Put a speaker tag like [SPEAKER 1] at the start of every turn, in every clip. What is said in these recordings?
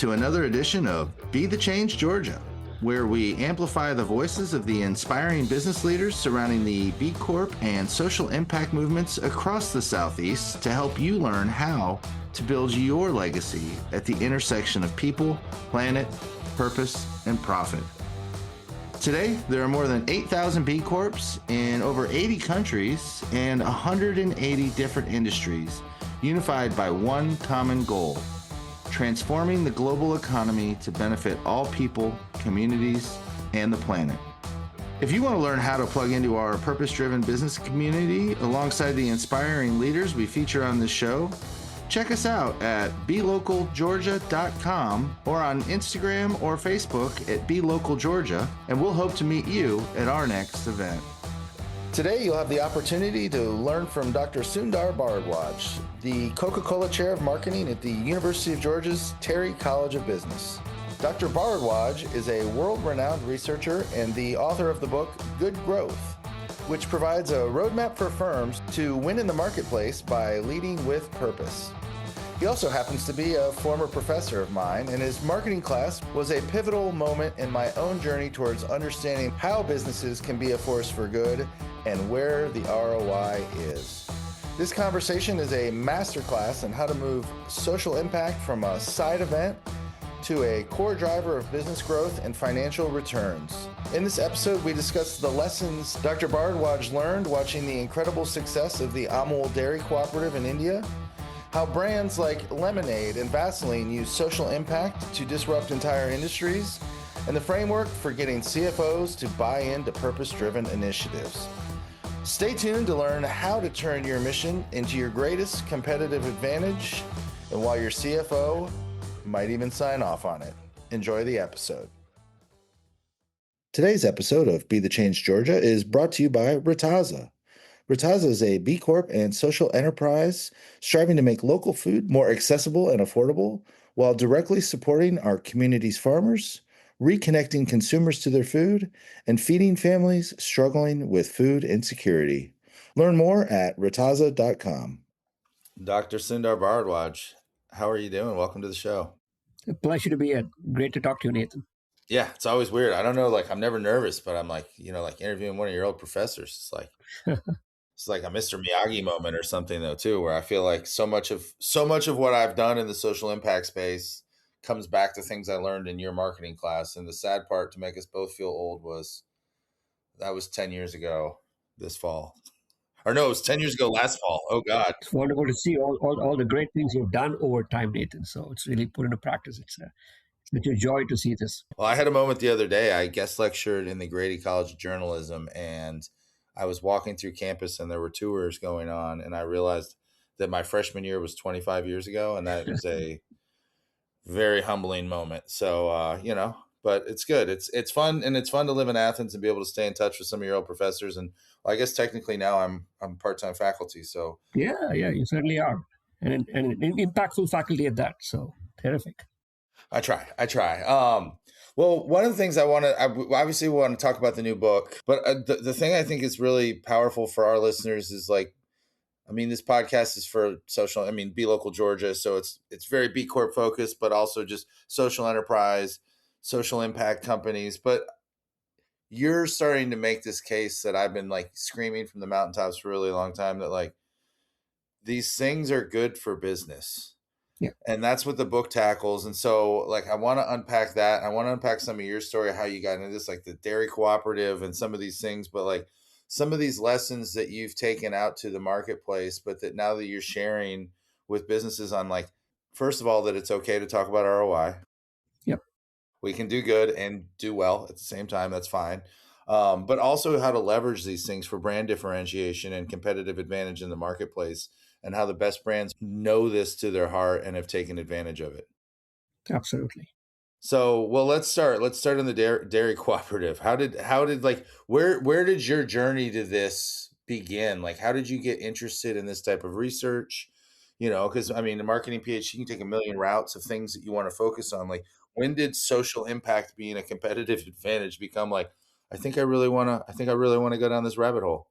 [SPEAKER 1] to another edition of Be the Change Georgia, where we amplify the voices of the inspiring business leaders surrounding the B Corp and social impact movements across the Southeast to help you learn how to build your legacy at the intersection of people, planet, purpose, and profit. Today, there are more than 8,000 B Corps in over 80 countries and 180 different industries, unified by one common goal: transforming the global economy to benefit all people, communities, and the planet. If you want to learn how to plug into our purpose-driven business community alongside the inspiring leaders we feature on this show, check us out at belocalgeorgia.com or on Instagram or Facebook at belocalgeorgia, and we'll hope to meet you at our next event. Today, you'll have the opportunity to learn from Dr. Sundar Bharadwaj, the Coca-Cola Chair of Marketing at the University of Georgia's Terry College of Business. Dr. Bharadwaj is a world-renowned researcher and the author of the book Good Growth, which provides a roadmap for firms to win in the marketplace by leading with purpose. He also happens to be a former professor of mine, and his marketing class was a pivotal moment in my own journey towards understanding how businesses can be a force for good and where the ROI is. This conversation is a masterclass on how to move social impact from a side event to a core driver of business growth and financial returns. In this episode, we discuss the lessons Dr. Bharadwaj learned watching the incredible success of the Amul dairy cooperative in India, how brands like Lemonade and Vaseline use social impact to disrupt entire industries, and the framework for getting CFOs to buy into purpose-driven initiatives. Stay tuned to learn how to turn your mission into your greatest competitive advantage, and while your CFO might even sign off on it. Enjoy the episode. Today's episode of Be the Change Georgia is brought to you by Rataza. Rataza is a B Corp and social enterprise striving to make local food more accessible and affordable while directly supporting our community's farmers, reconnecting consumers to their food, and feeding families struggling with food insecurity. Learn more at rataza.com. Dr. Sundar Bharadwaj, how are you doing? Welcome to the show.
[SPEAKER 2] A pleasure to be here. Great to talk to you, Nathan.
[SPEAKER 1] Yeah, it's always weird. I don't know, I'm never nervous, but I'm like interviewing one of your old professors. It's like it's like a Mr. Miyagi moment or something though, too, where I feel like so much of what I've done in the social impact space comes back to things I learned in your marketing class. And the sad part, to make us both feel old, was that was 10 years ago this fall. Or no, it was 10 years ago last fall. Oh, God.
[SPEAKER 2] It's wonderful to see all the great things you've done over time, Nathan. So it's really put into practice. It's such a joy to see this.
[SPEAKER 1] Well, I had a moment the other day. I guest lectured in the Grady College of Journalism, and I was walking through campus, and there were tours going on, and I realized that my freshman year was 25 years ago, and that was a very humbling moment. So, but it's good. It's fun, and it's fun to live in Athens and be able to stay in touch with some of your old professors. And well, I guess technically now I'm part-time faculty. So
[SPEAKER 2] yeah, you certainly are, and an impactful faculty at that. So terrific.
[SPEAKER 1] I try. Well, one of the things I obviously want to talk about the new book, but the thing I think is really powerful for our listeners is this podcast is for social, Be Local Georgia. So it's very B Corp focused, but also just social enterprise, social impact companies. But you're starting to make this case that I've been screaming from the mountaintops for a really long time, that these things are good for business.
[SPEAKER 2] Yeah.
[SPEAKER 1] And that's what the book tackles. And so I want to unpack that. I want to unpack some of your story, how you got into this, the dairy cooperative and some of these things, but some of these lessons that you've taken out to the marketplace, but that now that you're sharing with businesses on first of all, that it's okay to talk about ROI.
[SPEAKER 2] Yep.
[SPEAKER 1] We can do good and do well at the same time. That's fine. But also how to leverage these things for brand differentiation and competitive advantage in the marketplace, and how the best brands know this to their heart and have taken advantage of it.
[SPEAKER 2] Absolutely.
[SPEAKER 1] So, well, let's start in the dairy cooperative. Where did your journey to this begin? How did you get interested in this type of research? Because the marketing PhD, you can take a million routes of things that you want to focus on. When did social impact being a competitive advantage become I think I really want to go down this rabbit hole?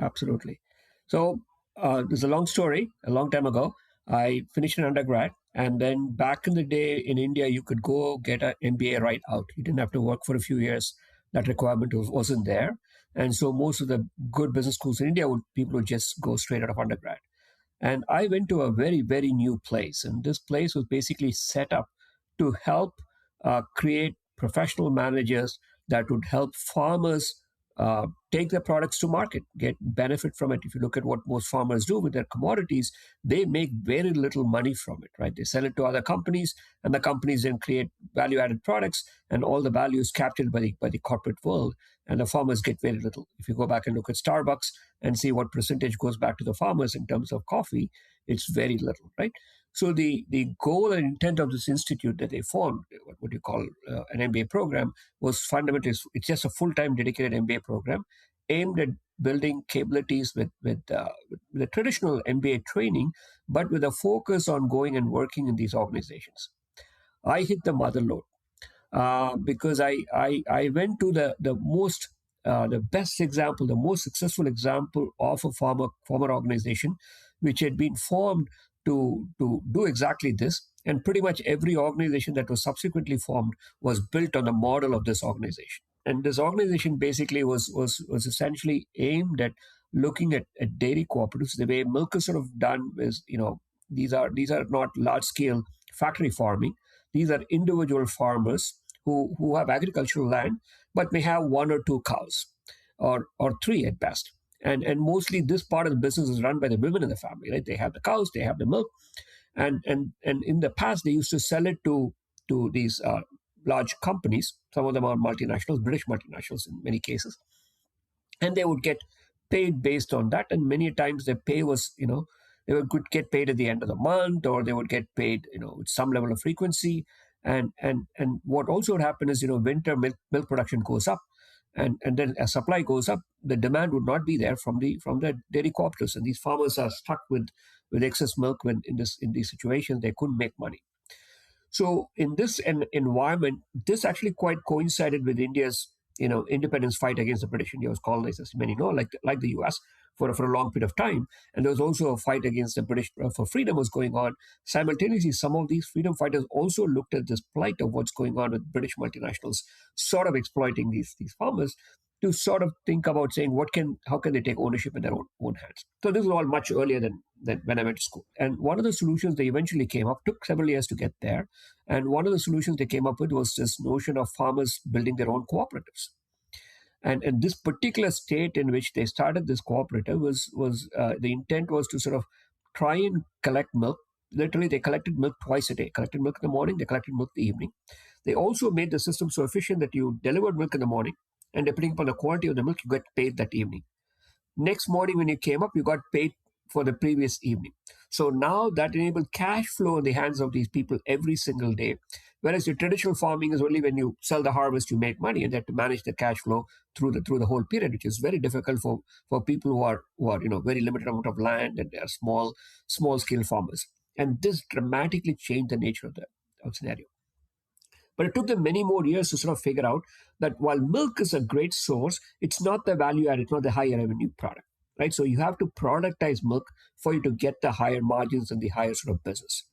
[SPEAKER 2] Absolutely. So, there's a long story. A long time ago, I finished an undergrad And then back in the day in India, you could go get an MBA right out. You didn't have to work for a few years. That requirement wasn't there. And so most of the good business schools in India people would just go straight out of undergrad. And I went to a very, very new place. And this place was basically set up to help create professional managers that would help farmers take their products to market, get benefit from it. If you look at what most farmers do with their commodities, they make very little money from it, right? They sell it to other companies, and the companies then create value-added products, and all the value is captured by the corporate world, and the farmers get very little. If you go back and look at Starbucks and see what percentage goes back to the farmers in terms of coffee, it's very little, right? So the goal and intent of this institute that they formed, what you call an MBA program, was fundamentally it's just a full-time dedicated MBA program aimed at building capabilities with the traditional MBA training, but with a focus on going and working in these organizations. I hit the mother lode because I went to the best example, the most successful example of a former organization, which had been formed to do exactly this. And pretty much every organization that was subsequently formed was built on the model of this organization. And this organization basically was essentially aimed at looking at dairy cooperatives. The way milk is sort of done is, these are not large scale factory farming. These are individual farmers who have agricultural land, but may have one or two cows, or three at best. And mostly this part of the business is run by the women in the family, right? They have the cows, they have the milk, and in the past they used to sell it to these large companies. Some of them are multinationals, British multinationals in many cases, and they would get paid based on that. And many times their pay was, they would get paid at the end of the month, or they would get paid, with some level of frequency. And what also would happen is, winter milk production goes up, and then as supply goes up, the demand would not be there from the dairy cooperatives, and these farmers are stuck with excess milk when in these situations they couldn't make money. So in this environment, this actually quite coincided with India's independence fight against the British. India was colonized, as many know, like the U.S. For a long period of time, and there was also a fight against the British for freedom was going on simultaneously. Some of these freedom fighters also looked at this plight of what's going on with British multinationals, sort of exploiting these farmers, to sort of think about saying how can they take ownership in their own hands. So this was all much earlier than when I went to school. And one of the solutions they eventually came up took several years to get there. And one of the solutions they came up with was this notion of farmers building their own cooperatives. And this particular state in which they started this cooperative was the intent was to sort of try and collect milk. Literally, they collected milk twice a day. Collected milk in the morning, they collected milk in the evening. They also made the system so efficient that you delivered milk in the morning, and depending upon the quality of the milk, you get paid that evening. Next morning, when you came up, you got paid for the previous evening. So now that enabled cash flow in the hands of these people every single day. Whereas your traditional farming is only when you sell the harvest, you make money, and they have to manage the cash flow through the whole period, which is very difficult for people who are very limited amount of land, and they are small scale farmers. And this dramatically changed the nature of the scenario. But it took them many more years to sort of figure out that while milk is a great source, it's not the value add, it's not the higher revenue product, right? So you have to productize milk for you to get the higher margins and the higher sort of business.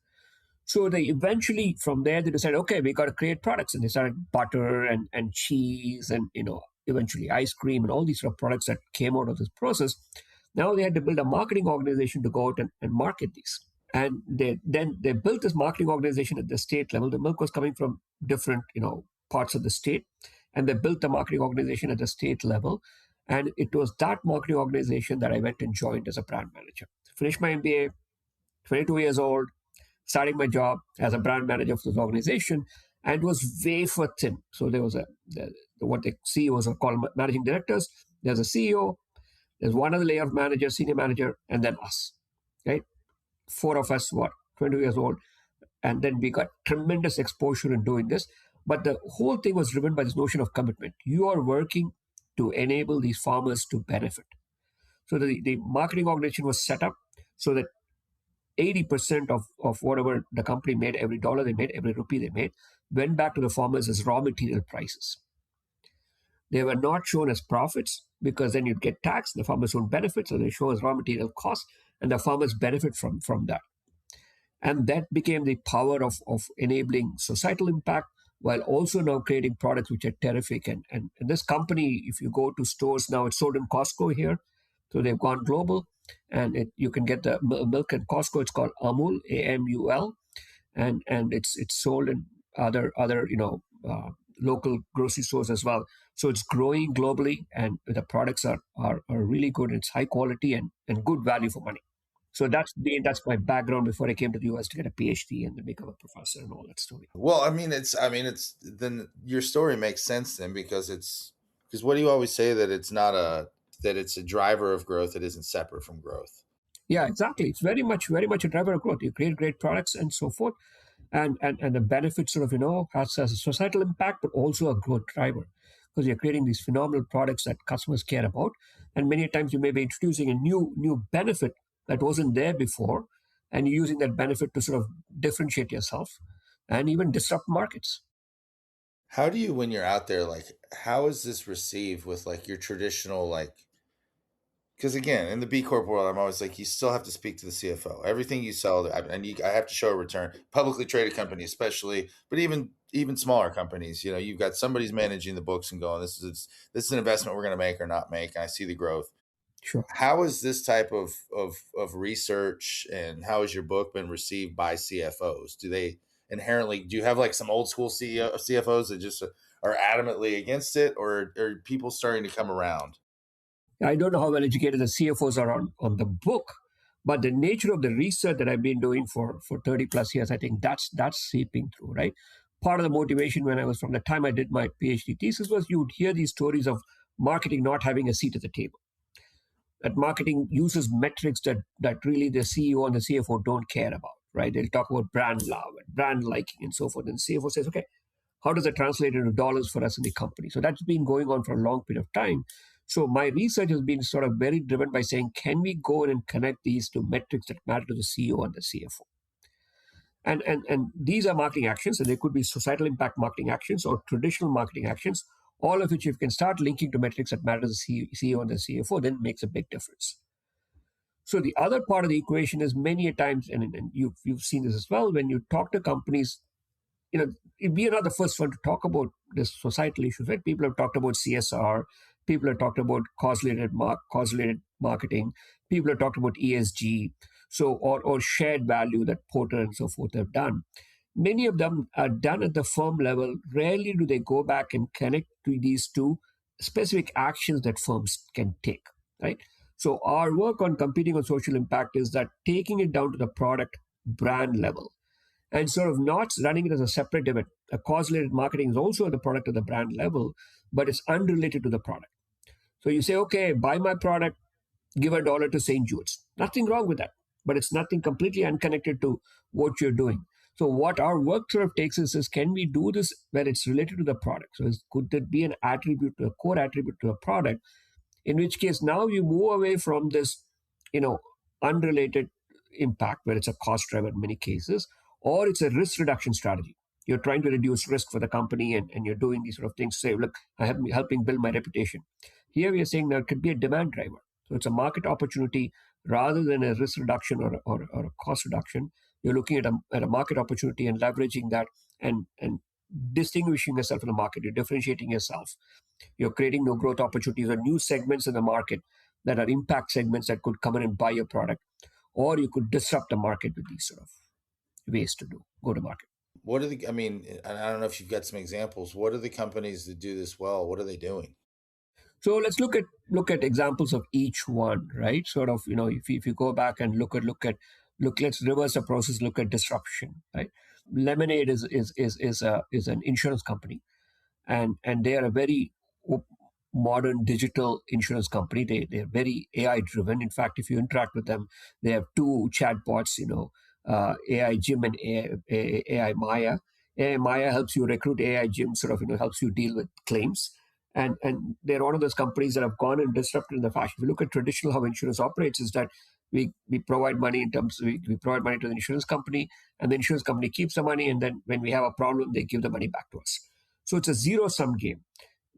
[SPEAKER 2] So they eventually, from there, they decided, okay, we got to create products. And they started butter and cheese and, eventually ice cream and all these sort of products that came out of this process. Now they had to build a marketing organization to go out and market these. And they built this marketing organization at the state level. The milk was coming from different parts of the state, and they built the marketing organization at the state level. And it was that marketing organization that I went and joined as a brand manager. Finished my MBA, 22 years old, starting my job as a brand manager for this organization, and it was wafer thin. So there was what the CEOs are called managing directors. There's a CEO, there's one other layer of manager, senior manager, and then us, right? Four of us were 20 years old, and then we got tremendous exposure in doing this. But the whole thing was driven by this notion of commitment. You are working to enable these farmers to benefit. So the marketing organization was set up so that 80% of whatever the company made, every dollar they made, every rupee they made, went back to the farmers as raw material prices. They were not shown as profits because then you'd get taxed, the farmers won't benefit, so they show as raw material costs, and the farmers benefit from that. And that became the power of enabling societal impact while also now creating products which are terrific. And this company, if you go to stores now, it's sold in Costco here. So they've gone global, and you can get the milk in Costco. It's called Amul, AMUL, and it's sold in other local grocery stores as well. So it's growing globally, and the products are really good. It's high quality and good value for money. So that's my background before I came to the US to get a PhD and then become a professor and all that story.
[SPEAKER 1] Well, I mean, it's then your story makes sense then because what do you always say that it's not a that it's a driver of growth. It isn't separate from growth.
[SPEAKER 2] Yeah, exactly. It's very much a driver of growth. You create great products and so forth, and the benefit sort of has a societal impact, but also a growth driver because you're creating these phenomenal products that customers care about, and many times you may be introducing a new benefit that wasn't there before, and you're using that benefit to sort of differentiate yourself and even disrupt markets.
[SPEAKER 1] How do you, when you're out there, like, how is this received with like your traditional, like, because again, in the B Corp world, I'm always like, you still have to speak to the CFO. Everything you sell, I have to show a return. Publicly traded company, especially, but even smaller companies, you've got somebody's managing the books and going, this is an investment we're going to make or not make, and I see the growth.
[SPEAKER 2] Sure.
[SPEAKER 1] How is this type of research and how has your book been received by CFOs? Do you have like some old school CFOs that just are adamantly against it, or are people starting to come around?
[SPEAKER 2] I don't know how well educated the CFOs are on the book, but the nature of the research that I've been doing for 30 plus years, I think that's seeping through, right? Part of the motivation when I was from the time I did my PhD thesis was you would hear these stories of marketing not having a seat at the table. That marketing uses metrics that really the CEO and the CFO don't care about, right? They'll talk about brand love and brand liking and so forth. And the CFO says, okay, how does it translate into dollars for us in the company? So that's been going on for a long period of time. So my research has been sort of very driven by saying, can we go in and connect these to metrics that matter to the CEO and the CFO? And these are marketing actions, and they could be societal impact marketing actions or traditional marketing actions, all of which if you can start linking to metrics that matter to the CEO and the CFO, then it makes a big difference. So the other part of the equation is many a times, and you've seen this as well, when you talk to companies, you know, we are not the first one to talk about this societal issues, right? People have talked about CSR, people have talked about cause-related marketing, people have talked about ESG, so or shared value that Porter and so forth have done. Many of them are done at the firm level. Rarely do they go back and connect to these two specific actions that firms can take, right? So our work on competing on social impact is that taking it down to the product brand level and sort of not running it as a separate event. A cause-related marketing is also at the product at the brand level, but it's unrelated to the product. So you say, okay, buy my product, give $1 to St. Jude's. Nothing wrong with that, but it's nothing completely unconnected to what you're doing. So what our work sort of takes us is, can we do this where it's related to the product? So could there be an attribute, a core attribute to a product, in which case now you move away from this, you know, unrelated impact where it's a cost driver in many cases, or it's a risk reduction strategy. You're trying to reduce risk for the company, and you're doing these sort of things. Say, look, I have helping build my reputation. Here we are saying there could be a demand driver. So it's a market opportunity rather than a risk reduction or a cost reduction. You're looking at a market opportunity and leveraging that and distinguishing yourself in the market. You're differentiating yourself. You're creating new growth opportunities or new segments in the market that are impact segments that could come in and buy your product, or you could disrupt the market with these sort of ways to go to market.
[SPEAKER 1] What are the? I mean, and I don't know if you've got some examples. What are the companies that do this well? What are they doing?
[SPEAKER 2] So let's look at examples of each one, right? Sort of, if you go back and let's reverse the process. Look at disruption, right? Lemonade is an insurance company, and they are a very modern digital insurance company. They're very AI driven. In fact, if you interact with them, they have two chatbots, AI Jim and AI Maya. AI Maya helps you recruit. AI Jim sort of helps you deal with claims. And they're one of those companies that have gone and disrupted in the fashion. If you look at traditional how insurance operates, is that we provide money in terms of, we provide money to the insurance company, and the insurance company keeps the money, and then when we have a problem, they give the money back to us. So it's a zero sum game.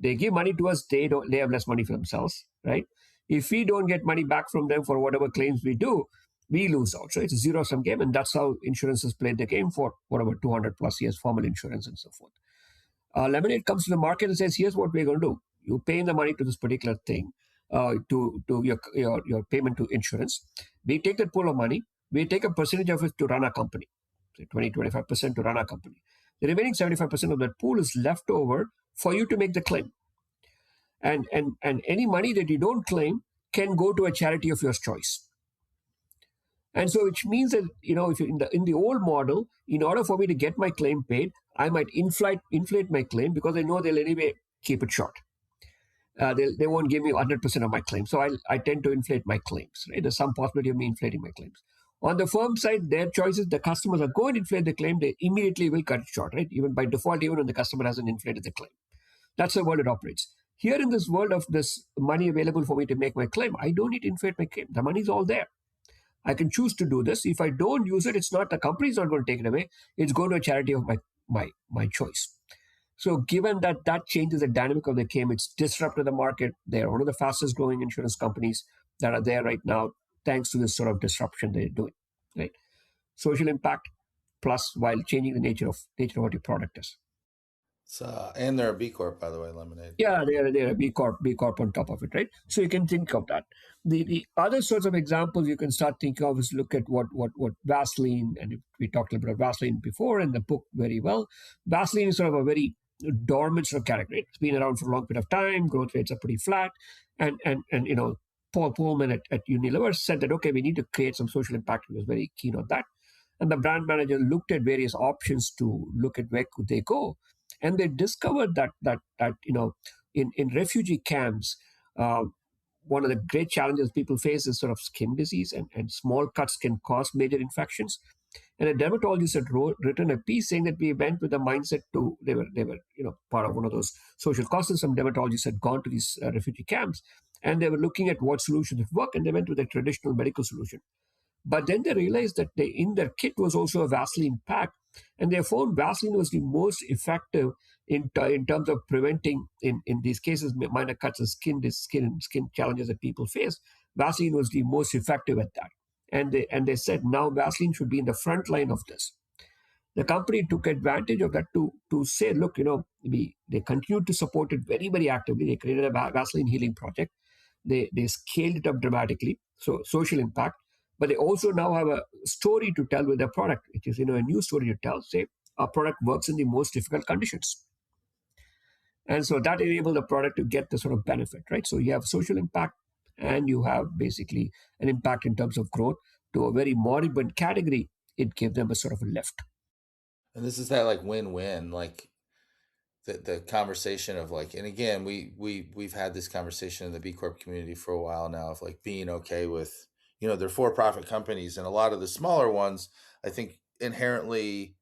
[SPEAKER 2] They give money to us, they have less money for themselves, right? If we don't get money back from them for whatever claims we do, we lose out. So it's a zero sum game, and that's how insurance has played the game for whatever 200 plus years, formal insurance and so forth. Lemonade comes to the market and says, "Here's what we're going to do. You pay in the money to this particular thing, to your payment to insurance. We take that pool of money. We take a percentage of it to run our company, say 20-25% to run our company. The remaining 75% of that pool is left over for you to make the claim. And any money that you don't claim can go to a charity of your choice." And so, which means that, if you're in the old model, in order for me to get my claim paid, I might inflate my claim because I know they'll anyway keep it short. They won't give me 100% of my claims. So I tend to inflate my claims, right? There's some possibility of me inflating my claims. On the firm side, their choices, the customers are going to inflate the claim, they immediately will cut it short, right? Even by default, even when the customer hasn't inflated the claim. That's the world it operates. Here in this world of this money available for me to make my claim, I don't need to inflate my claim. The money's all there. I can choose to do this. If I don't use it, it's not the company's not going to take it away. It's going to a charity of my choice. So given that that changes the dynamic of the game, it's disrupted the market. They're one of the fastest growing insurance companies that are there right now, thanks to this sort of disruption they're doing. Right? Social impact plus while changing the nature of what your product is.
[SPEAKER 1] So, and they're a B Corp, by the way, Lemonade.
[SPEAKER 2] Yeah, they're a B Corp on top of it, right? So you can think of that. The other sorts of examples you can start thinking of is look at what Vaseline, and we talked a little bit about Vaseline before in the book very well. Vaseline is sort of a very dormant sort of category. It's been around for a long period of time. Growth rates are pretty flat, and Paul Pullman at Unilever said that okay, we need to create some social impact. He was very keen on that, and the brand manager looked at various options to look at where could they go, and they discovered that in refugee camps, uh, one of the great challenges people face is sort of skin disease, and small cuts can cause major infections. And a dermatologist had written a piece saying that we went with a mindset to they were part of one of those social causes. Some dermatologists had gone to these refugee camps, and they were looking at what solutions would work, and they went with a traditional medical solution. But then they realized that in their kit was also a Vaseline pack, and they found Vaseline was the most effective in terms of preventing, in these cases, minor cuts and skin challenges that people face. Vaseline was the most effective at that. And they said now Vaseline should be in the front line of this. The company took advantage of that to say, look, they continued to support it very, very actively. They created a Vaseline healing project. They scaled it up dramatically, so social impact. But they also now have a story to tell with their product, which is a new story to tell. Say our product works in the most difficult conditions, and so that enabled the product to get the sort of benefit, right? So you have social impact, and you have basically an impact in terms of growth to a very moribund category. It gave them a sort of a lift.
[SPEAKER 1] And this is that like win-win, like the conversation of like, and again, we've had this conversation in the B Corp community for a while now of like being okay with, they're for-profit companies, and a lot of the smaller ones, I think inherently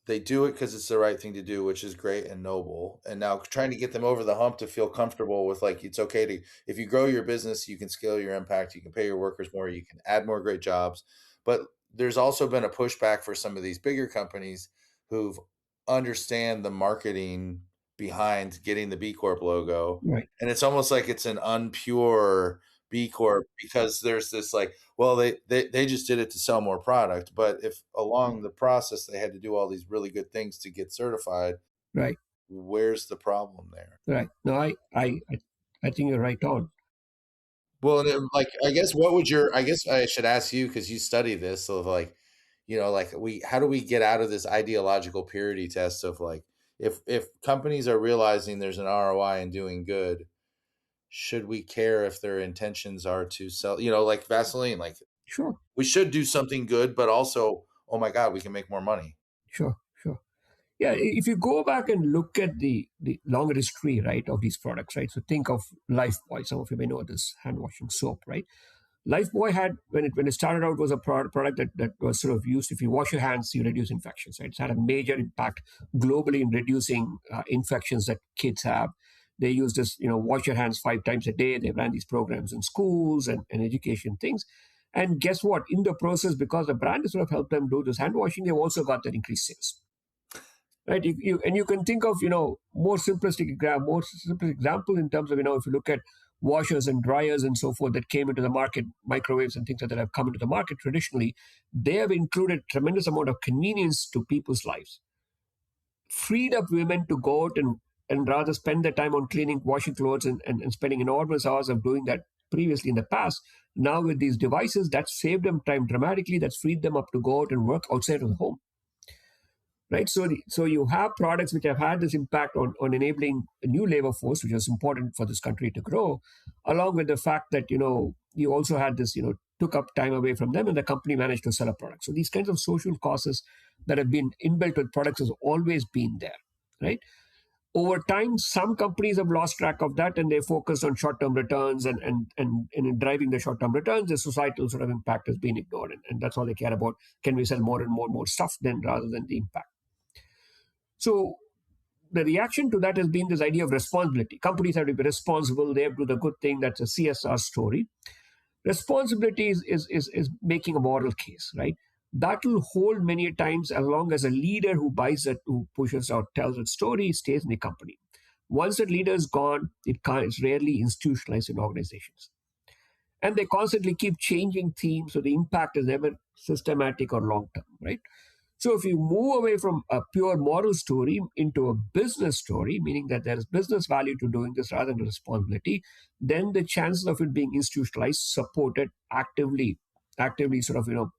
[SPEAKER 1] they do it because it's the right thing to do, which is great and noble. And now trying to get them over the hump to feel comfortable with like, it's okay to, if you grow your business, you can scale your impact, you can pay your workers more, you can add more great jobs. But there's also been a pushback for some of these bigger companies who've understand the marketing behind getting the B Corp logo.
[SPEAKER 2] Right.
[SPEAKER 1] And it's almost like it's an unpure B Corp because there's this like, well, they just did it to sell more product. But if along the process they had to do all these really good things to get certified,
[SPEAKER 2] Right.
[SPEAKER 1] where's the problem there?
[SPEAKER 2] Right. No, I think you're right on.
[SPEAKER 1] Well, and like, I guess I should ask you because you study this. So, like, like how do we get out of this ideological purity test of like, if companies are realizing there's an ROI in doing good, should we care if their intentions are to sell, like Vaseline, like
[SPEAKER 2] Sure.
[SPEAKER 1] we should do something good, but also, oh my God, we can make more money.
[SPEAKER 2] Sure. Sure. Yeah, if you go back and look at the longer history, right, of these products, right? So think of Lifebuoy. Some of you may know this hand washing soap, right? Lifebuoy had when it started out was a product that was sort of used. If you wash your hands, you reduce infections. Right? It's had a major impact globally in reducing infections that kids have. They use this, wash your hands 5 times a day. They ran these programs in schools and education things. And guess what? In the process, because the brand has sort of helped them do this hand washing, they've also got that increased sales. Right, you can think of more simplistic example in terms of if you look at washers and dryers and so forth that came into the market, microwaves and things like that have come into the market traditionally, they have included tremendous amount of convenience to people's lives, freed up women to go out and rather spend their time on cleaning, washing clothes, and spending enormous hours of doing that previously in the past. Now, with these devices, that's saved them time dramatically. That's freed them up to go out and work outside of the home. Right. So you have products which have had this impact on enabling a new labor force, which is important for this country to grow, along with the fact that, you also had this, took up time away from them and the company managed to sell a product. So these kinds of social causes that have been inbuilt with products has always been there. Right. Over time, some companies have lost track of that and they focus on short-term returns and in driving the short-term returns, the societal sort of impact has been ignored. And that's all they care about. Can we sell more and more stuff then rather than the impact? So the reaction to that has been this idea of responsibility. Companies have to be responsible. They have to do the good thing. That's a CSR story. Responsibility is making a moral case, right? That will hold many times as long as a leader who buys it, who pushes out, tells its story, stays in the company. Once that leader is gone, it's rarely institutionalized in organizations. And they constantly keep changing themes, so the impact is never systematic or long term, right? So if you move away from a pure moral story into a business story, meaning that there is business value to doing this rather than responsibility, then the chances of it being institutionalized, supported, actively sort of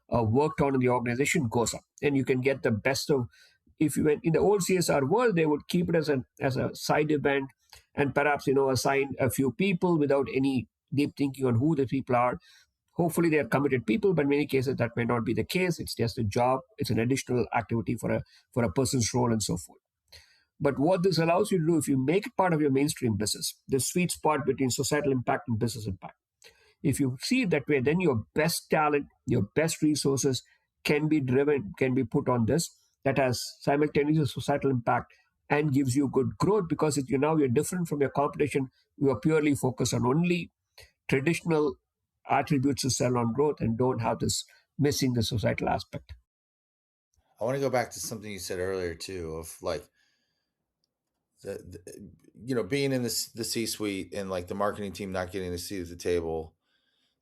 [SPEAKER 2] worked on in the organization goes up, and you can get the best of. If you went in the old CSR world, they would keep it as a side event, and perhaps assign a few people without any deep thinking on who the people are. Hopefully, they are committed people, but in many cases that may not be the case. It's just a job. It's an additional activity for a person's role and so forth. But what this allows you to do, if you make it part of your mainstream business, the sweet spot between societal impact and business impact, if you see it that way, then your best talent, your best resources can be driven, can be put on this that has simultaneous societal impact and gives you good growth because you're different from your competition. You are purely focused on only traditional attributes to sell on growth and don't have this missing the societal aspect.
[SPEAKER 1] I want to go back to something you said earlier too, of like being in the C suite and like the marketing team not getting a seat at the table.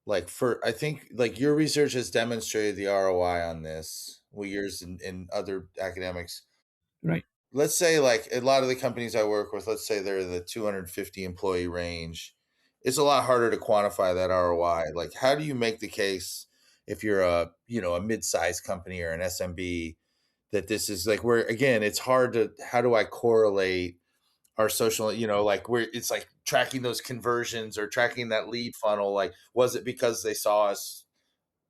[SPEAKER 1] Like I think like your research has demonstrated the ROI on this. Well, yours and other academics.
[SPEAKER 2] Right.
[SPEAKER 1] Let's say like a lot of the companies I work with, let's say they're in the 250 employee range. It's a lot harder to quantify that ROI. Like, how do you make the case if you're a mid-sized company or an SMB that this is like where again it's hard to how do I correlate our social like where it's like tracking those conversions or tracking that lead funnel, like was it because they saw us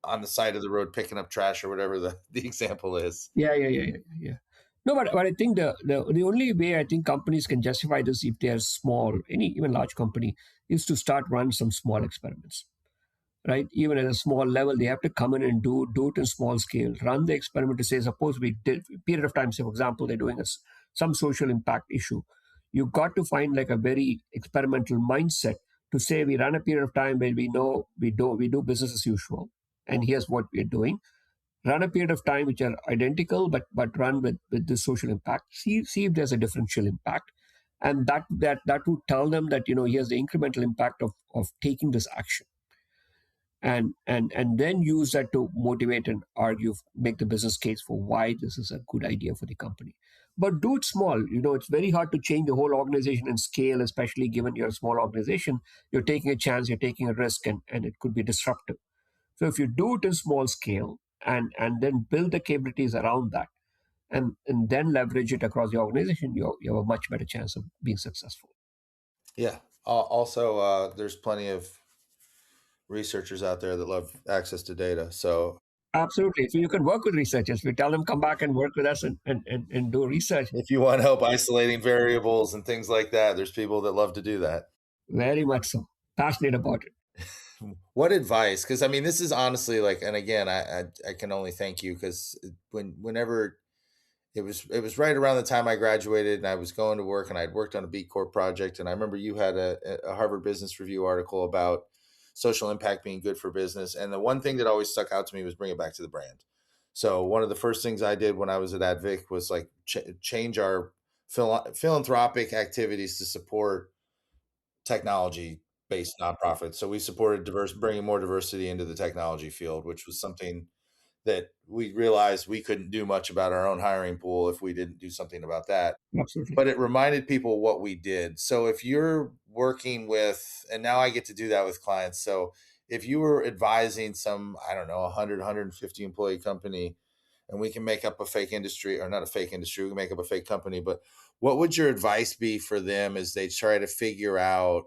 [SPEAKER 1] on the side of the road picking up trash or whatever the example is.
[SPEAKER 2] Yeah. No, but I think the only way I think companies can justify this if they are small, any even large company, is to start run some small experiments. Right? Even at a small level, they have to come in and do it in small scale. Run the experiment to say, suppose we did period of time. Say, for example, they're doing some social impact issue. You got to find like a very experimental mindset to say we run a period of time where we know we do business as usual, and here's what we're doing. Run a period of time which are identical, but run with the social impact. See if there's a differential impact, and that would tell them that here's the incremental impact of taking this action and then use that to motivate and argue, make the business case for why this is a good idea for the company. But do it small. It's very hard to change the whole organization and scale, especially given you're a small organization. You're taking a chance, you're taking a risk, and it could be disruptive. So if you do it in small scale and then build the capabilities around that and then leverage it across the organization, you have a much better chance of being successful.
[SPEAKER 1] Yeah. Also, there's plenty of researchers out there that love access to data. So
[SPEAKER 2] Absolutely. So you can work with researchers. We tell them come back and work with us and do research.
[SPEAKER 1] if you want help isolating variables and things like that, there's people that love to do that.
[SPEAKER 2] Very much so. Passionate about it.
[SPEAKER 1] What advice? Because I mean, this is honestly like, and again, I can only thank you because whenever it was right around the time I graduated and I was going to work and I'd worked on a B Corp project, and I remember you had a Harvard Business Review article about social impact being good for business, and the one thing that always stuck out to me was bring it back to the brand. So one of the first things I did when I was at Advic was like change our philanthropic activities to support technology based nonprofit. So we supported bringing more diversity into the technology field, which was something that we realized we couldn't do much about our own hiring pool if we didn't do something about that.
[SPEAKER 2] Absolutely.
[SPEAKER 1] But it reminded people what we did. So if you're working with, and now I get to do that with clients. So if you were advising some, I don't know, 100, 150 employee company, and we can make up a fake industry, or not a fake industry, we can make up a fake company, but what would your advice be for them as they try to figure out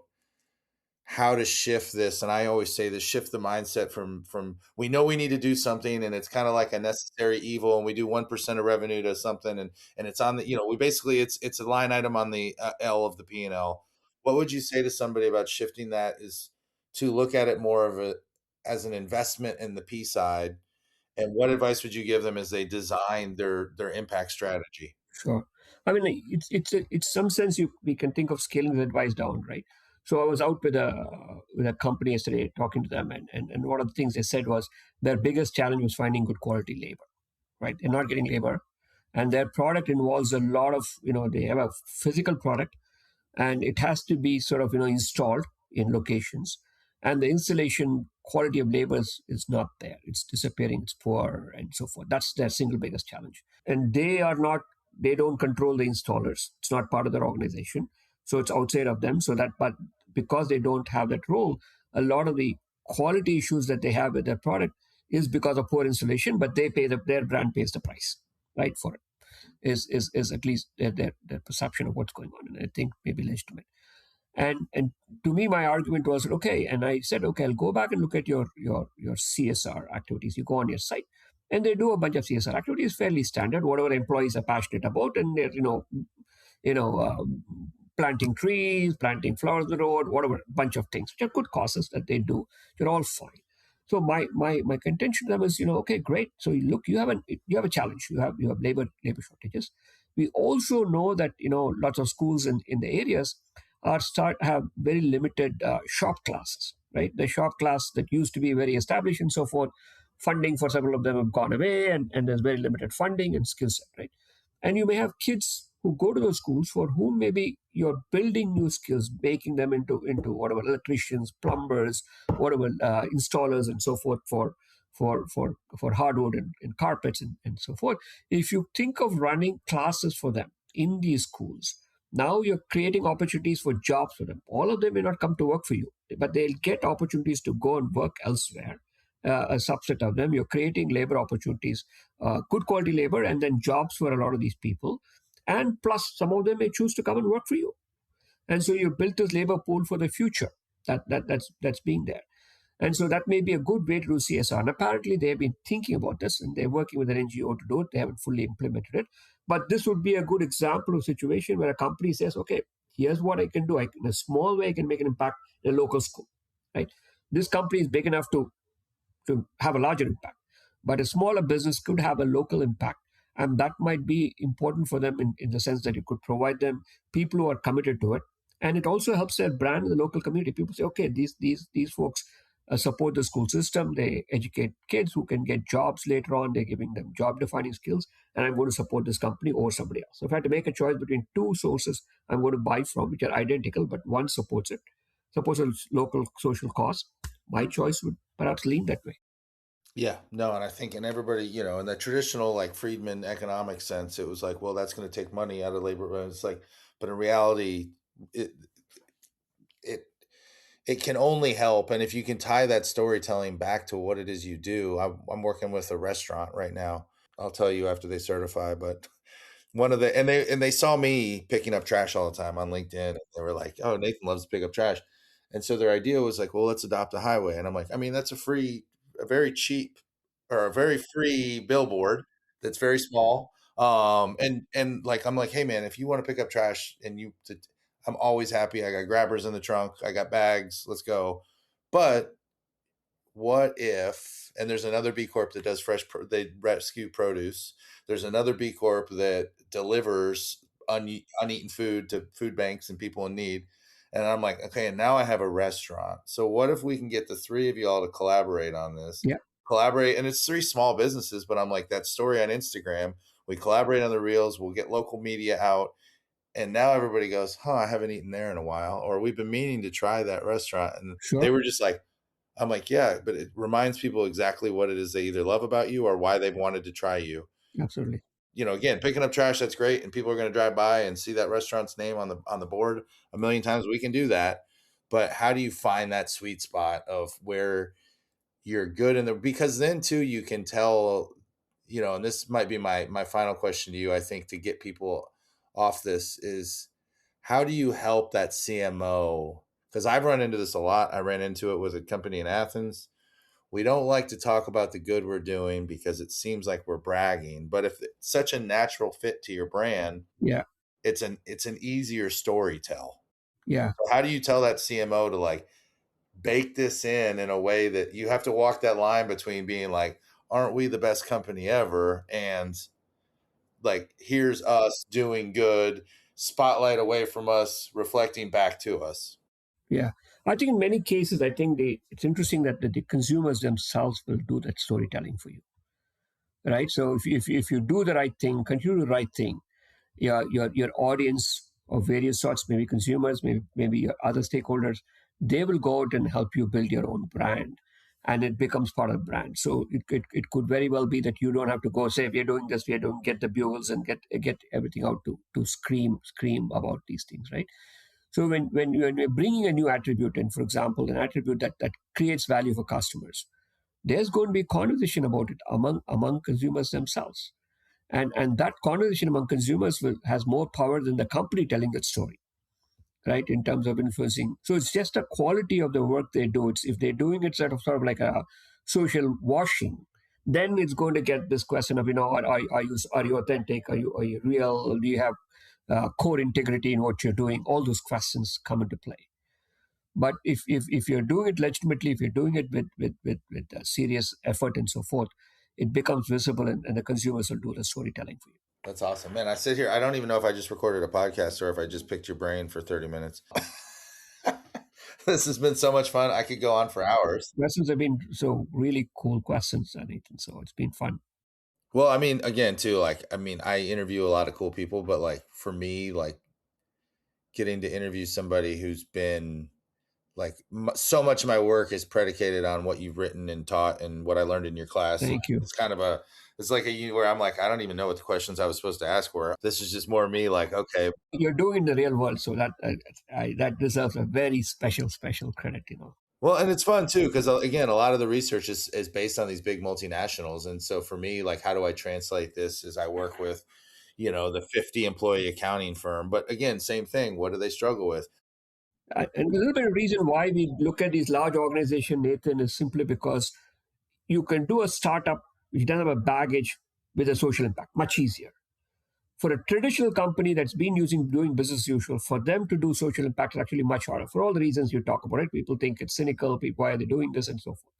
[SPEAKER 1] how to shift this? And I always say this: shift the mindset from we know we need to do something and it's kind of like a necessary evil, and we do 1% of revenue to something, and it's on the, we basically, it's a line item on the L of the P&L. What would you say to somebody about shifting that, is to look at it more of a as an investment in the P side? And what advice would you give them as they design their impact strategy?
[SPEAKER 2] Sure. I mean, like, it's some sense we can think of scaling the advice down, right? So I was out with a company yesterday talking to them, and one of the things they said was their biggest challenge was finding good quality labor, right? They're not getting labor, and their product involves a lot of, they have a physical product, and it has to be sort of, installed in locations, and the installation quality of labor is not there. It's disappearing, it's poor, and so forth. That's their single biggest challenge, and they don't control the installers. It's not part of their organization, so it's outside of them. So that, but because they don't have that role, a lot of the quality issues that they have with their product is because of poor installation, but their brand pays the price, right, for it. Is at least their perception of what's going on, and I think maybe legitimate. And to me, my argument was okay, and I said, okay, I'll go back and look at your CSR activities. You go on your site, and they do a bunch of CSR activities, fairly standard, whatever employees are passionate about, and they're you know, planting trees, planting flowers on the road, whatever, bunch of things, which are good causes that they do. They're all fine. So my contention to them is, okay, great. So you look, you have a challenge. You have labor shortages. We also know that lots of schools in the areas have very limited shop classes, right? The shop class that used to be very established and so forth, funding for several of them have gone away, and there's very limited funding and skill set, right? And you may have kids who go to those schools for whom maybe you're building new skills, making them into whatever, electricians, plumbers, whatever, installers, and so forth, for hardwood and carpets, and so forth. If you think of running classes for them in these schools, now you're creating opportunities for jobs for them. All of them may not come to work for you, but they'll get opportunities to go and work elsewhere. A subset of them, you're creating labor opportunities, good quality labor, and then jobs for a lot of these people. And plus, some of them may choose to come and work for you. And so you built this labor pool for the future that's being there. And so that may be a good way to do CSR. And apparently they've been thinking about this, and they're working with an NGO to do it. They haven't fully implemented it. But this would be a good example of a situation where a company says, okay, here's what I can do. In a small way, I can make an impact in a local school, right? This company is big enough to have a larger impact. But a smaller business could have a local impact. And that might be important for them in the sense that you could provide them people who are committed to it. And it also helps their brand in the local community. People say, okay, these folks support the school system. They educate kids who can get jobs later on. They're giving them job defining skills. And I'm going to support this company over somebody else. So if I had to make a choice between two sources I'm going to buy from, which are identical, but one supports it, supports a local social cause, my choice would perhaps lean that way.
[SPEAKER 1] Yeah, no, and I think, and everybody, in the traditional like Friedman economic sense, it was like, well, that's going to take money out of labor. But it's like, but in reality, it it it can only help. And if you can tie that storytelling back to what it is you do, I'm working with a restaurant right now. I'll tell you after they certify, but one of the, and they saw me picking up trash all the time on LinkedIn, and they were like, "Oh, Nathan loves to pick up trash," and so their idea was like, "Well, let's adopt a highway." And I'm like, I mean, that's a very cheap, or a very free billboard that's very small. And like, I'm like, hey man, if you want to pick up trash, I'm always happy. I got grabbers in the trunk, I got bags, let's go. But what if, and there's another B Corp that does they rescue produce. There's another B Corp that delivers uneaten food to food banks and people in need. And I'm like, okay, and now I have a restaurant. So what if we can get the three of y'all to collaborate on this?
[SPEAKER 2] Yeah.
[SPEAKER 1] Collaborate, and it's three small businesses, but I'm like, that story on Instagram, we collaborate on the reels, we'll get local media out, And now everybody goes, huh, I haven't eaten there in a while, or we've been meaning to try that restaurant. And they
[SPEAKER 2] Sure.
[SPEAKER 1] were just like, I'm like, yeah, but it reminds people exactly what it is they either love about you or why they've wanted to try you.
[SPEAKER 2] Absolutely.
[SPEAKER 1] Again, picking up trash, that's great. And people are going to drive by and see that restaurant's name on the board a million times. We can do that. But how do you find that sweet spot of where you're good in because then too, you can tell, and this might be my final question to you, I think, to get people off this is, how do you help that CMO? Because I've run into this a lot. I ran into it with a company in Athens. We don't like to talk about the good we're doing because it seems like we're bragging. But if it's such a natural fit to your brand,
[SPEAKER 2] Yeah.
[SPEAKER 1] it's an easier story tell.
[SPEAKER 2] Yeah.
[SPEAKER 1] So how do you tell that CMO to like bake this in a way that you have to walk that line between being like, aren't we the best company ever? And like, here's us doing good, spotlight away from us, reflecting back to us.
[SPEAKER 2] Yeah. I think in many cases, I think it's interesting that the consumers themselves will do that storytelling for you. Right. So if you do the right thing, continue the right thing, your audience of various sorts, maybe consumers, maybe your other stakeholders, they will go out and help you build your own brand, and it becomes part of the brand. So it could very well be that you don't have to go say, we are doing this, we are doing, get the bugles and get everything out to scream about these things, right? So when you're bringing a new attribute in, for example, an attribute that creates value for customers, there's going to be conversation about it among consumers themselves, and that conversation among consumers has more power than the company telling that story, right, in terms of influencing. So it's just a quality of the work they do. It's if they're doing it sort of like a social washing, then it's going to get this question of, are you authentic, are you real, do you have core integrity in what you're doing? All those questions come into play. But if you're doing it legitimately, if you're doing it with serious effort and so forth, it becomes visible, and the consumers will do the storytelling for you.
[SPEAKER 1] That's awesome, man. I sit here, I don't even know if I just recorded a podcast or if I just picked your brain for 30 minutes. This has been so much fun. I could go on for hours.
[SPEAKER 2] Questions have been so really cool questions, Nathan. So it's been fun.
[SPEAKER 1] Well, I mean, again, too, like, I mean, I interview a lot of cool people, but like for me, like getting to interview somebody who's been like so much of my work is predicated on what you've written and taught and what I learned in your class.
[SPEAKER 2] Thank you.
[SPEAKER 1] It's kind of it's like where I'm like, I don't even know what the questions I was supposed to ask were. This is just more me like, okay.
[SPEAKER 2] You're doing in the real world, so that deserves a very special credit.
[SPEAKER 1] Well, and it's fun too, because again, a lot of the research is based on these big multinationals. And so for me, like, how do I translate this as I work with, the 50 employee accounting firm? But again, same thing. What do they struggle with?
[SPEAKER 2] And a little bit of reason why we look at these large organizations, Nathan, is simply because you can do a startup which doesn't have a baggage with a social impact much easier. For a traditional company that's been doing business as usual, for them to do social impact is actually much harder for all the reasons you talk about it. People think it's cynical, why are they doing this, and so forth.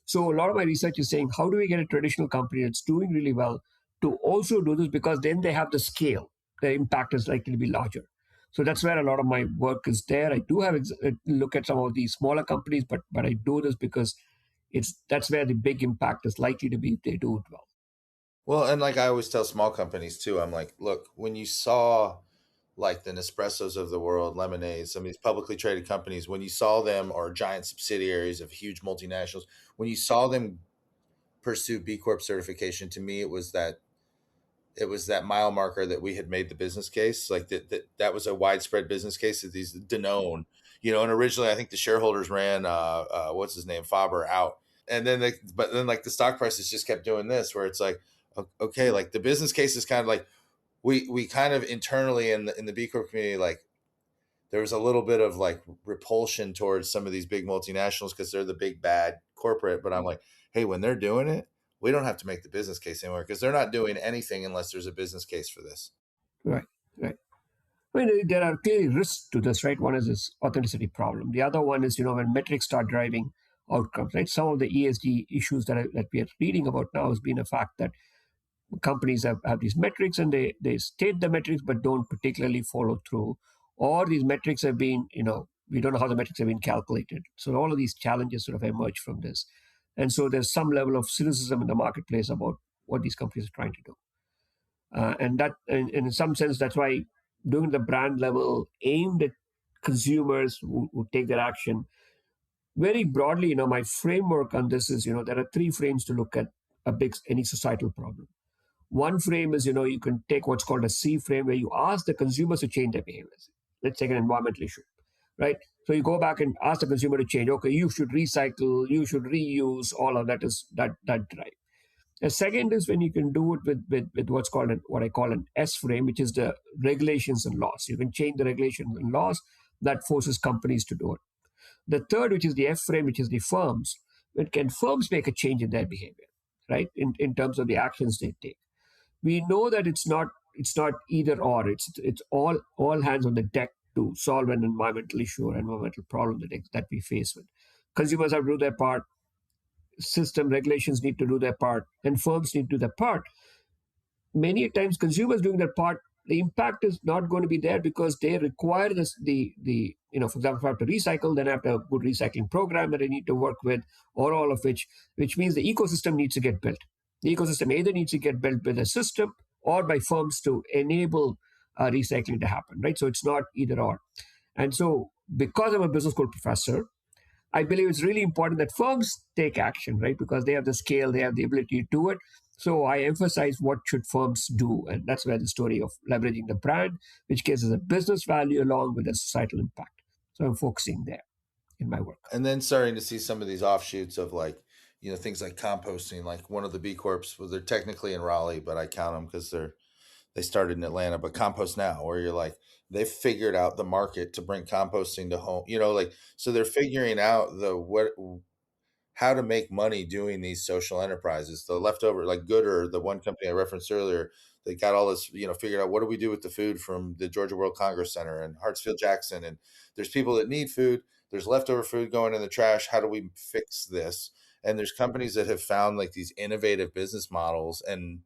[SPEAKER 2] So a lot of my research is saying, how do we get a traditional company that's doing really well to also do this? Because then they have the scale, the impact is likely to be larger. So that's where a lot of my work is there. I do have look at some of these smaller companies, but I do this because that's where the big impact is likely to be if they do it well.
[SPEAKER 1] Well, and like I always tell small companies too, I'm like, look, when you saw like the Nespressos of the world, Lemonade, some of these publicly traded companies, when you saw them, or giant subsidiaries of huge multinationals, when you saw them pursue B Corp certification, to me, it was that mile marker that we had made the business case. Like that was a widespread business case of these Danone, and originally I think the shareholders ran what's his name, Faber, out. And then but then like the stock prices just kept doing this, where it's like, okay, like the business case is kind of like, we kind of internally in the B Corp community, like there was a little bit of like repulsion towards some of these big multinationals because they're the big bad corporate. But I'm like, hey, when they're doing it, we don't have to make the business case anymore, because they're not doing anything unless there's a business case for this.
[SPEAKER 2] Right, right. I mean, there are clearly risks to this, right? One is this authenticity problem. The other one is, when metrics start driving outcomes, right? Some of the ESG issues that we are reading about now has been a fact that companies have these metrics, and they state the metrics but don't particularly follow through. Or these metrics have been, we don't know how the metrics have been calculated. So all of these challenges sort of emerge from this. And so there's some level of cynicism in the marketplace about what these companies are trying to do. And in some sense, that's why doing the brand level, aimed at consumers who take that action. Very broadly, my framework on this is, there are three frames to look at any societal problem. One frame is, you can take what's called a C frame, where you ask the consumers to change their behaviors. Let's take an environmental issue, right? So you go back and ask the consumer to change. Okay, you should recycle, you should reuse. All of that is that drive. A second is when you can do it with what's called what I call an S frame, which is the regulations and laws. You can change the regulations and laws that forces companies to do it. The third, which is the F frame, which is the firms. When can firms make a change in their behavior, right? In terms of the actions they take. We know that it's not either or. It's all hands on the deck to solve an environmental issue or environmental problem that we face with. Consumers have to do their part, system regulations need to do their part, and firms need to do their part. Many times consumers doing their part, the impact is not going to be there because they require for example, if I have to recycle, then I have to have a good recycling program that I need to work with, or all of which means the ecosystem needs to get built. The ecosystem either needs to get built with a system or by firms to enable recycling to happen, right? So it's not either or. And so because I'm a business school professor, I believe it's really important that firms take action, right? Because they have the scale, they have the ability to do it. So I emphasize what should firms do, and that's where the story of leveraging the brand, which gives us a business value along with a societal impact. So I'm focusing there in my work.
[SPEAKER 1] And then starting to see some of these offshoots of like, things like composting. Like one of the B Corps, well, they're technically in Raleigh, but I count them because they started in Atlanta. But Compost Now, where you're like, they've figured out the market to bring composting to home. Like, so they're figuring out how to make money doing these social enterprises. The leftover, like Gooder, the one company I referenced earlier, they got all this, figured out what do we do with the food from the Georgia World Congress Center and Hartsfield Jackson. And there's people that need food. There's leftover food going in the trash. How do we fix this? And there's companies that have found like these innovative business models, and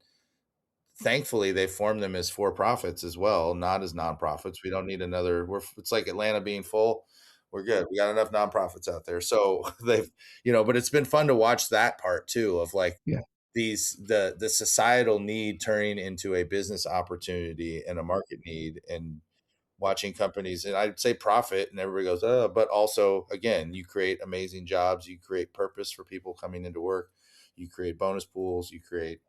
[SPEAKER 1] thankfully they form them as for profits as well, not as nonprofits. We don't need another. It's like Atlanta being full. We're good. We got enough nonprofits out there. So they've, but it's been fun to watch that part too of like
[SPEAKER 2] Yeah,
[SPEAKER 1] the societal need turning into a business opportunity and a market need, and watching companies, and I'd say profit, and everybody goes, oh, but also again, you create amazing jobs, you create purpose for people coming into work, you create bonus pools, you create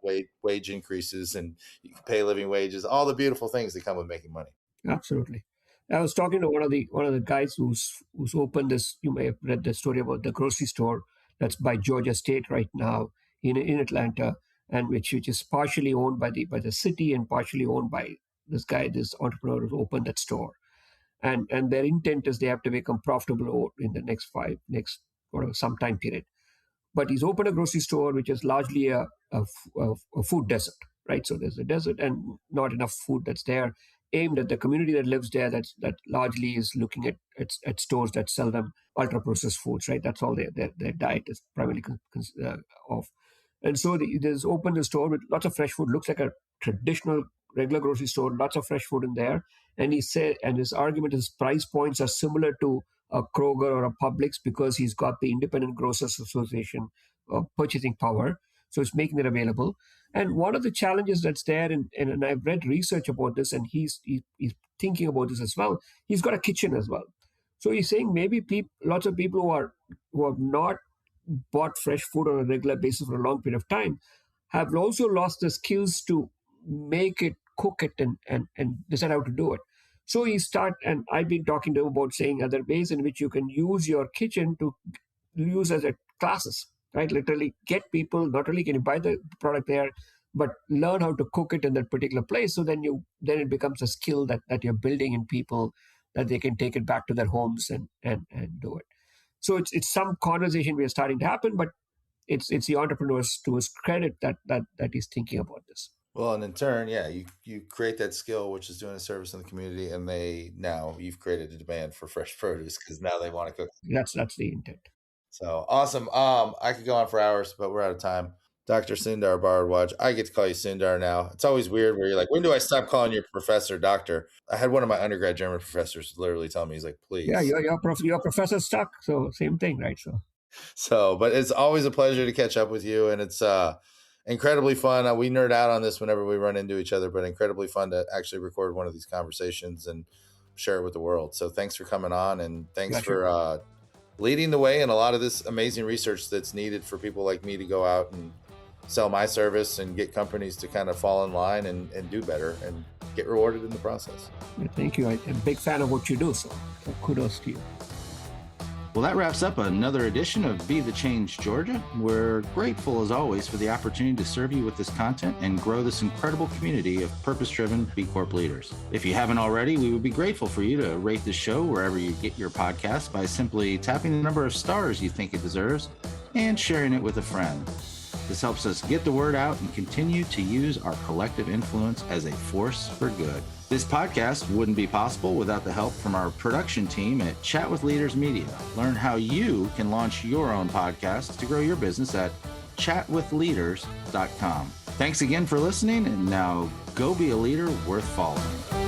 [SPEAKER 1] wage increases, and you can pay living wages, all the beautiful things that come with making money.
[SPEAKER 2] absolutely. I was talking to one of the guys who's opened this. You may have read the story about the grocery store that's by Georgia State right now in Atlanta, and which is partially owned by the city and partially owned by this entrepreneur who opened that store. And their intent is they have to become profitable in the next whatever some time period. But he's opened a grocery store which is largely a food desert, right? So there's a desert and not enough food that's there, aimed at the community that lives there. That largely is looking at stores that sell them ultra processed foods, right? That's all their diet is primarily of. And so there's opened a store with lots of fresh food. Looks like a traditional regular grocery store, lots of fresh food in there. And he said, and his argument is price points are similar to a Kroger or a Publix because he's got the Independent Grocers Association purchasing power. So it's making it available. And one of the challenges that's there, and I've read research about this, and he's thinking about this as well. He's got a kitchen as well. So he's saying maybe lots of people who have not bought fresh food on a regular basis for a long period of time have also lost the skills to make it, cook it, and decide how to do it. So and I've been talking to him about saying other ways in which you can use your kitchen to use as a classes, right? Literally get people, not only can you buy the product there, but learn how to cook it in that particular place. So then it becomes a skill that you're building in people, that they can take it back to their homes and do it. So it's some conversation we are starting to happen, but it's the entrepreneurs to his credit that he's thinking about this.
[SPEAKER 1] Well, and in turn, yeah, you create that skill, which is doing a service in the community, and now you've created a demand for fresh produce because now they want to cook.
[SPEAKER 2] That's the intent.
[SPEAKER 1] So awesome. I could go on for hours, but we're out of time. Dr. Sundar Bharadwaj. I get to call you Sundar now. It's always weird where you're like, when do I stop calling you professor, doctor? I had one of my undergrad German professors literally tell me, he's like, please.
[SPEAKER 2] Yeah, your professor stuck, so same thing, right? So
[SPEAKER 1] But it's always a pleasure to catch up with you, and it's incredibly fun. We nerd out on this whenever we run into each other, but incredibly fun to actually record one of these conversations and share it with the world. So thanks for coming on, and thanks for leading the way in a lot of this amazing research that's needed for people like me to go out and sell my service and get companies to kind of fall in line and do better and get rewarded in the process.
[SPEAKER 2] Thank you. I'm a big fan of what you do, so kudos to you.
[SPEAKER 1] Well, that wraps up another edition of Be the Change Georgia. We're grateful, as always, for the opportunity to serve you with this content and grow this incredible community of purpose-driven B Corp leaders. If you haven't already, we would be grateful for you to rate the show wherever you get your podcasts by simply tapping the number of stars you think it deserves and sharing it with a friend. This helps us get the word out and continue to use our collective influence as a force for good. This podcast wouldn't be possible without the help from our production team at Chat with Leaders Media. Learn how you can launch your own podcast to grow your business at chatwithleaders.com. Thanks again for listening, and now go be a leader worth following.